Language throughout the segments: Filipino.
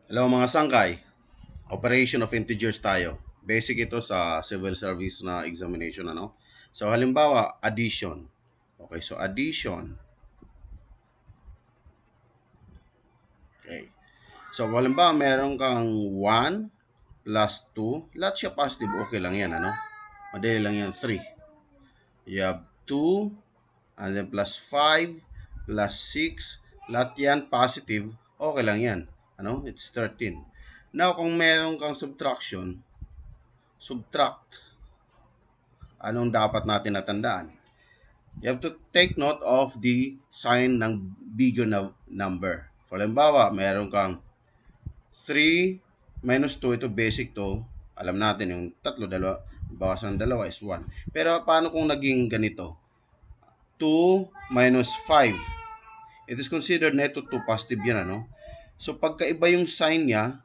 Hello mga sangkay, operation of integers tayo. Basic ito sa civil service na examination ano. So halimbawa, addition. Okay, so addition. Okay. So halimbawa, meron kang 1 plus 2, lahat siya positive, okay lang yan ano. Madali lang yan, 3. You have 2 and then plus 5 plus 6, lahat yan positive, okay lang yan. Ano? It's 13. Now, kung meron kang subtraction, subtract, anong dapat natin natandaan? You have to take note of the sign ng bigger na number. For halimbawa, meron kang 3 minus 2, ito basic to. Alam natin yung tatlo, dalawa, bawasan ng dalawa is 1. Pero paano kung naging ganito? 2 minus 5. It is considered na ito 2 positive yan, ano? So pagkaiba yung sign niya,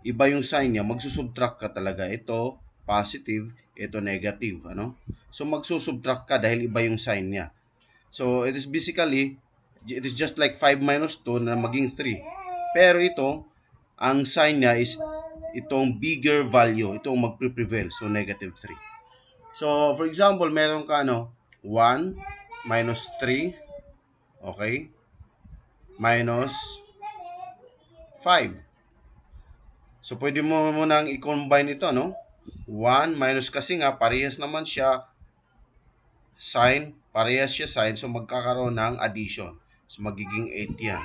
iba yung sign niya, magsusubtract ka talaga. Ito positive, ito negative, ano? So magsusubtract ka dahil iba yung sign niya. So it is basically, it is just like 5 minus 2 na maging 3. Pero ito, ang sign niya is itong bigger value, itong magpre-prevail, so negative 3. So for example, meron ka 1 minus 3, okay? Minus 5. So, pwede mo munang i-combine ito, no? 1 minus kasi nga, parehas naman siya sign, parehas siya sign, so magkakaroon ng addition. So, magiging 8 yan.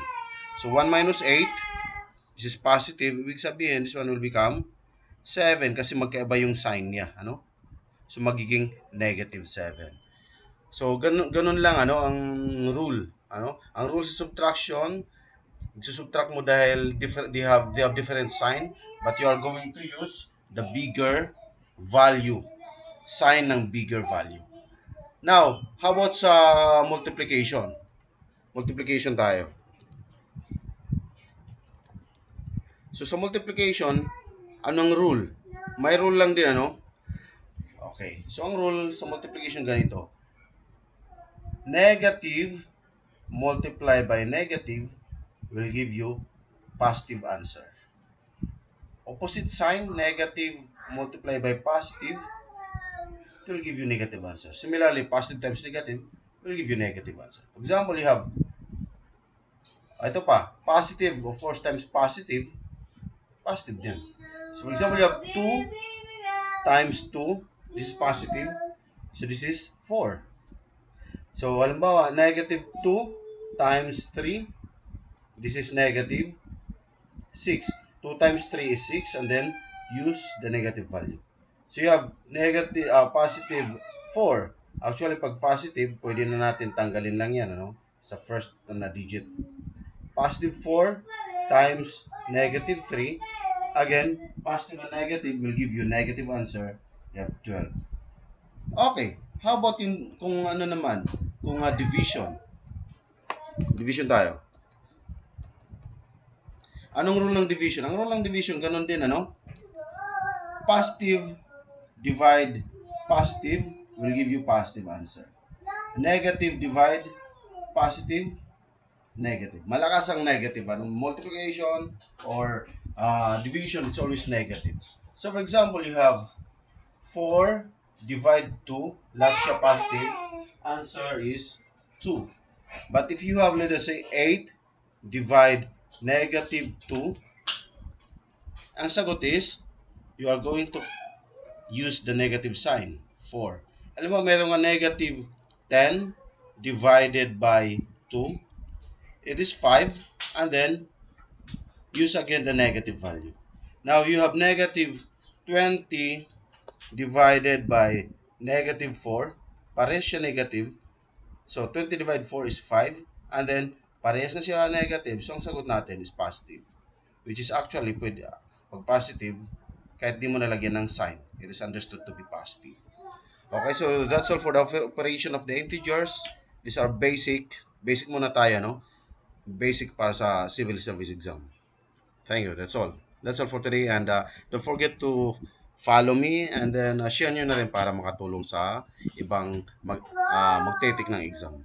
So, 1 minus 8, this is positive, ibig sabihin, this one will become 7 kasi magkaiba yung sign niya, ano? So, magiging negative 7. So, ganun lang, ano, ang rule. Ano? Ang rule sa subtraction, subtract mo dahil they have different sign, but you are going to use the bigger value, sign ng bigger value. Now, how about sa multiplication? Multiplication tayo. So sa multiplication, anong rule? May rule lang din, ano? Okay. So ang rule sa multiplication ganito. Negative multiply by negative will give you positive answer. Opposite sign, negative multiply by positive, it will give you negative answer. Similarly, positive times negative will give you negative answer. For example, you have, ito pa, positive, of course, times positive, positive din. So, for example, you have 2 times 2, this is positive, so this is 4. So, halimbawa, negative 2 times 3, this is negative 6. 2 times 3 is 6, and then use the negative value. So you have negative, positive 4. Actually, pag positive, pwede na natin tanggalin lang yan, ano? Sa first na digit. Positive 4 times negative 3. Again, positive and negative will give you negative answer. You have 12. Okay. How about kung ano naman? Kung division. Division tayo. Anong rule ng division? Ang rule ng division, ganun din, ano? Positive divide positive will give you positive answer. Negative divide positive, negative. Malakas ang negative. Anong multiplication or division, it's always negative. So for example, you have 4 divide 2, lahat siya positive. Answer is 2. But if you have, let us say, 8 divide negative 2, ang sagot is, you are going to use the negative sign, 4. Alam mo, meron nga negative 10 divided by 2. It is 5. And then, use again the negative value. Now, you have negative 20 divided by negative 4. Parehas siya negative. So, 20 divided 4 is 5. And then, parehas na siya negative. So, ang sagot natin is positive. Which is actually, pwede, pag positive, kahit di mo nalagyan ng sign, it is understood to be positive. Okay, so that's all for the operation of the integers. These are basic. Basic muna tayo, no? Basic para sa civil service exam. Thank you. That's all. That's all for today. And don't forget to follow me and then share nyo na rin para makatulong sa ibang magte-take ng exam.